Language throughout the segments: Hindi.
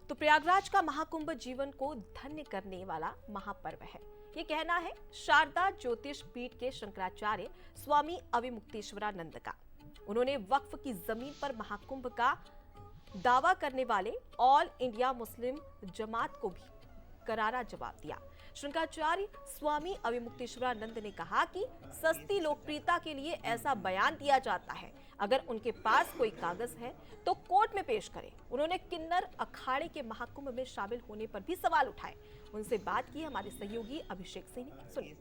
तो प्रयागराज का महाकुंभ जीवन को धन्य करने वाला महापर्व है। ये कहना है शारदा ज्योतिष पीठ के शंकराचार्य स्वामी अविमुक्तेश्वरानंद का। उन्होंने वक्फ की जमीन पर महाकुंभ का दावा करने वाले ऑल इंडिया मुस्लिम जमात को भी करारा जवाब दिया। शंकराचार्य स्वामी अविमुक्तेश्वरानंद ने कहा कि सस्ती लोकप्रियता के लिए ऐसा बयान दिया जाता है। अगर उनके पास कोई कागज है तो कोर्ट में पेश करें। उन्होंने किन्नर अखाड़े के महाकुंभ में शामिल होने पर भी सवाल उठाए। उनसे बात की हमारे सहयोगी अभिषेक सिंह ने। सुनिए।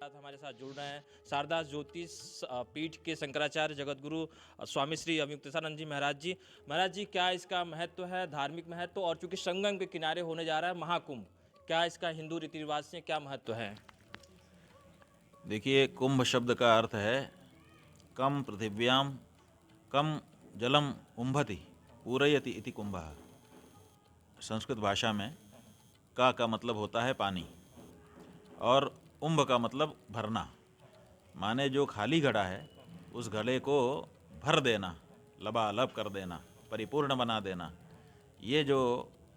हमारे साथ जुड़ रहे हैं शारदा ज्योतिष पीठ के शंकराचार्य जगतगुरु स्वामी श्री अविमुक्तेश्वरानंद जी महाराज जी। महाराज जी, क्या इसका महत्व है, धार्मिक महत्व, और चूंकि संगम के किनारे होने जा रहा है महाकुंभ, क्या इसका हिंदू रीति रिवाज से क्या महत्व है? देखिए, कुंभ शब्द का अर्थ है कम पृथिव्याम कम जलम उम्भति पूरयति इति कुंभः। संस्कृत भाषा में का मतलब होता है पानी, और उम्भ का मतलब भरना। माने जो खाली घड़ा है उस घड़े को भर देना, लबालब कर देना, परिपूर्ण बना देना। ये जो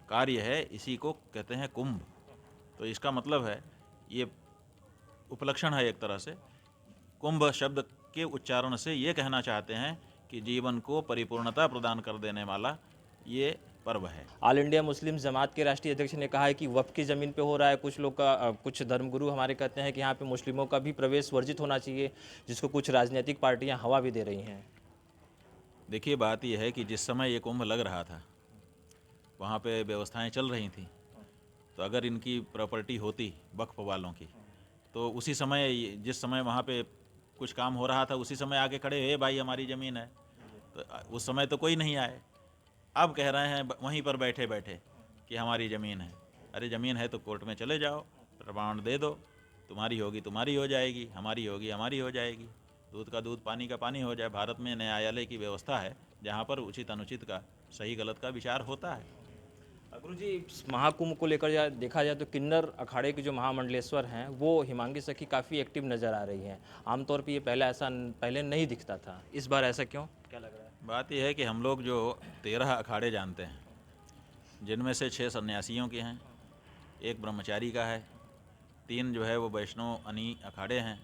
कार्य है इसी को कहते हैं कुंभ। तो इसका मतलब है, ये उपलक्षण है एक तरह से। कुंभ शब्द के उच्चारण से ये कहना चाहते हैं कि जीवन को परिपूर्णता प्रदान कर देने वाला ये पर्व है। ऑल इंडिया मुस्लिम जमात के राष्ट्रीय अध्यक्ष ने कहा है कि वक्फ की ज़मीन पे हो रहा है। कुछ लोग का कुछ धर्मगुरु हमारे कहते हैं कि यहाँ पे मुस्लिमों का भी प्रवेश वर्जित होना चाहिए, जिसको कुछ राजनीतिक पार्टियाँ हवा भी दे रही हैं। देखिए, बात यह है कि जिस समय ये कुंभ लग रहा था वहाँ पे व्यवस्थाएं चल रही थी, तो अगर इनकी प्रॉपर्टी होती वक्फ वालों की, तो उसी समय, जिस समय वहाँ पे कुछ काम हो रहा था उसी समय आगे खड़े, हे भाई हमारी ज़मीन है। तो उस समय तो कोई नहीं आए। अब कह रहे हैं वहीं पर बैठे बैठे कि हमारी ज़मीन है। अरे ज़मीन है तो कोर्ट में चले जाओ, प्रमाण दे दो, तुम्हारी होगी तुम्हारी हो जाएगी, हमारी होगी हमारी हो जाएगी, दूध का दूध पानी का पानी हो जाए। भारत में न्यायालय की व्यवस्था है जहाँ पर उचित अनुचित का, सही गलत का विचार होता है। गुरु जी, महाकुंभ को लेकर देखा जाए तो किन्नर अखाड़े के जो महामंडलेश्वर हैं वो हिमांगी सखी काफ़ी एक्टिव नज़र आ रही हैं। आमतौर पे ये पहले नहीं दिखता था, इस बार ऐसा क्यों, क्या लग रहा है? बात यह है कि हम लोग जो 13 अखाड़े जानते हैं, जिनमें से 6 सन्यासियों के हैं, एक ब्रह्मचारी का है, 3 जो है वो वैष्णव अनी अखाड़े हैं,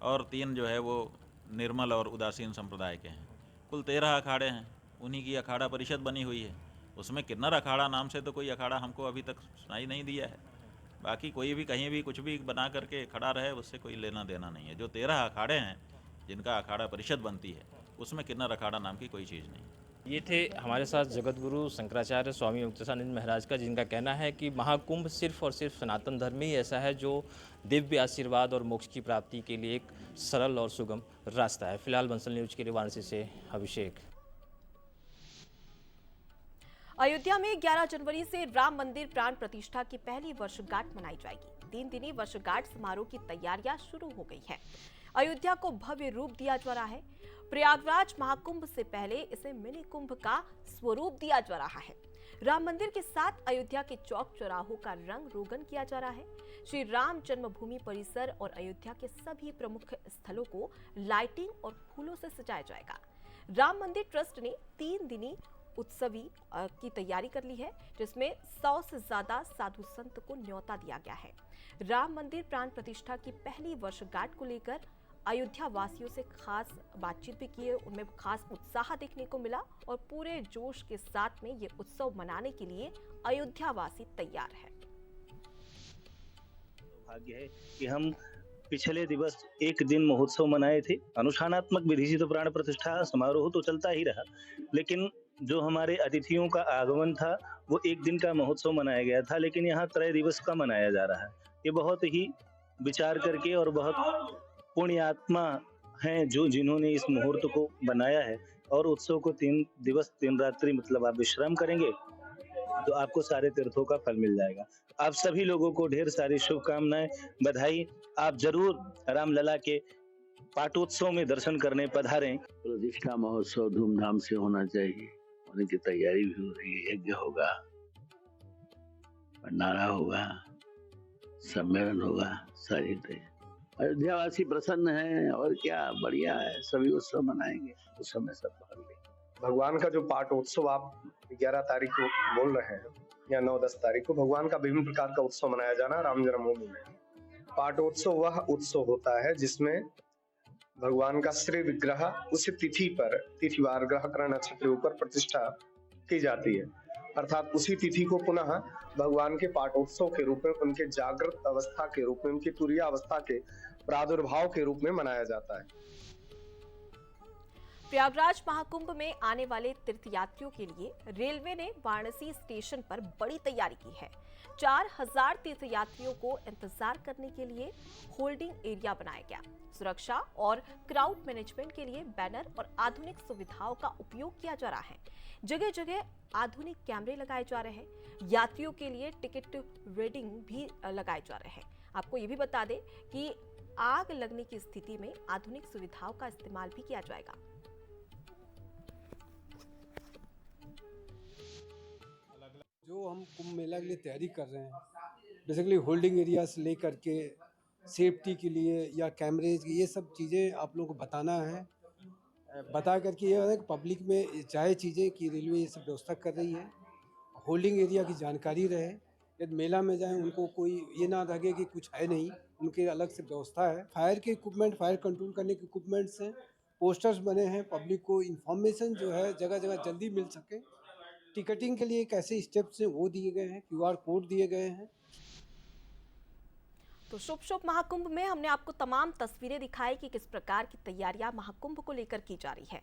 और 3 जो है वो निर्मल और उदासीन संप्रदाय के हैं। कुल 13 अखाड़े हैं। उन्हीं की अखाड़ा परिषद बनी हुई है। उसमें किन्नर अखाड़ा नाम से तो कोई अखाड़ा हमको अभी तक सुनाई नहीं दिया है। बाकी कोई भी कहीं भी कुछ भी बना करके खड़ा रहे, उससे कोई लेना देना नहीं है। जो 13 अखाड़े हैं जिनका अखाड़ा परिषद बनती है, उसमें किन्नर अखाड़ा नाम की कोई चीज़ नहीं। ये थे हमारे साथ जगतगुरु शंकराचार्य स्वामी अविमुक्तेश्वरानंद महाराज का, जिनका कहना है कि महाकुंभ सिर्फ और सिर्फ सनातन धर्म ही ऐसा है जो दिव्य आशीर्वाद और मोक्ष की प्राप्ति के लिए एक सरल और सुगम रास्ता है। फिलहाल बंसल न्यूज के लिए वाराणसी से अभिषेक। अयोध्या में 11 जनवरी से राम मंदिर प्राण प्रतिष्ठा की पहली वर्षगांठ मनाई जाएगी। 3 दिनी वर्षगांठ समारोह की तैयारियां शुरू हो गई है। अयोध्या को भव्य रूप दिया जा रहा है। प्रयागराज महाकुंभ से पहले इसे मिनी कुंभ का स्वरूप दिया जा रहा है। राम मंदिर के साथ अयोध्या के चौक चौराहों का रंग रोगन किया जा रहा है। श्री राम जन्मभूमि परिसर और अयोध्या के सभी प्रमुख स्थलों को लाइटिंग और फूलों से सजाया जाएगा। राम मंदिर ट्रस्ट ने 3 दिनी उत्सवी की तैयारी कर ली है, जिसमें 100 से ज्यादा साधु संत को न्योता दिया गया है। राम मंदिर प्राण प्रतिष्ठा की पहली वर्षगांठ को लेकर अयोध्या वासियों से खास बातचीत भी की है। उनमें खास उत्साह देखने को मिला और पूरे जोश के साथ में ये उत्सव मनाने के लिए अयोध्या वासी तैयार है। भाग्य है कि हम पिछले दिवस एक दिन महोत्सव मनाए थे। अनुष्ठानात्मक विधि से तो प्राण प्रतिष्ठा समारोह तो चलता ही रहा, लेकिन जो हमारे अतिथियों का आगमन था वो एक दिन का महोत्सव मनाया गया था, लेकिन यहाँ त्रय दिवस का मनाया जा रहा है। ये बहुत ही विचार करके और बहुत पुण्य आत्मा हैं जो जिन्होंने इस मुहूर्त को बनाया है। और उत्सव को 3 दिवस 3 रात्रि मतलब आप विश्राम करेंगे तो आपको सारे तीर्थों का फल मिल जाएगा। आप सभी लोगों को ढेर सारी शुभकामनाएं, बधाई। आप जरूर रामलला के पाटोत्सव में दर्शन करने पधारें। प्रतिष्ठा महोत्सव धूमधाम से होना चाहिए, होने की तैयारी भी हो रही है। यज्ञ होगा, भंडारा होगा, सम्मेलन होगा, सारी तैयारी। अयोध्यावासी प्रसन्न हैं और क्या बढ़िया है। सभी उत्सव मनाएंगे, उस समय सब भाग लेंगे। भगवान का जो पाटोत्सव आप 11 तारीख को बोल रहे हैं या 9-10 तारीख को भगवान का विभिन्न प्रकार का उत्सव मनाया जाना राम जन्मभूमि में। पाटोत्सव वह उत्सव होता है जिसमें भगवान का श्री विग्रह उसी तिथि पर तिथिवार ग्रह ग्रह नक्षत्र ऊपर प्रतिष्ठा की जाती है, अर्थात उसी तिथि को पुनः भगवान के पाटोत्सव के रूप में, उनके जागृत अवस्था के रूप में, उनकी तुरीय अवस्था के प्रादुर्भाव के रूप में मनाया जाता है। प्रयागराज महाकुंभ में आने वाले तीर्थयात्रियों के लिए रेलवे ने वाराणसी स्टेशन पर बड़ी तैयारी की है। 4000 तीर्थयात्रियों को इंतजार करने के लिए होल्डिंग एरिया बनाया गया। सुरक्षा और क्राउड मैनेजमेंट के लिए बैनर और आधुनिक सुविधाओं का उपयोग किया जा रहा है। जगह जगह आधुनिक कैमरे लगाए जा रहे हैं। यात्रियों के लिए टिकट रीडिंग भी लगाए जा रहे हैं। आपको ये भी बता दें कि आग लगने की स्थिति में आधुनिक सुविधाओं का इस्तेमाल भी किया जाएगा। जो हम कुंभ मेला के लिए तैयारी कर रहे हैं, बेसिकली होल्डिंग एरिया से लेकर के सेफ्टी के लिए या कैमरेज की, ये सब चीज़ें आप लोगों को बताना है। बता करके ये है कि पब्लिक में चाहे चीज़ें कि रेलवे ये सब व्यवस्था कर रही है, होल्डिंग एरिया की जानकारी रहे। यदि मेला में जाएं उनको कोई ये ना लगे कि कुछ है नहीं, उनके अलग से व्यवस्था है। फायर के इक्विपमेंट, फायर कंट्रोल करने के इक्विपमेंट्स हैं, पोस्टर्स बने हैं, पब्लिक को इन्फॉर्मेशन जो है जगह जगह जल्दी मिल सके। टिकटिंग के लिए कैसे स्टेप्स हैं वो दिए गए हैं, QR कोड दिए गए हैं। तो शुभ महाकुंभ में हमने आपको तमाम तस्वीरें दिखाई कि किस प्रकार की तैयारियां महाकुंभ को लेकर की जा रही है।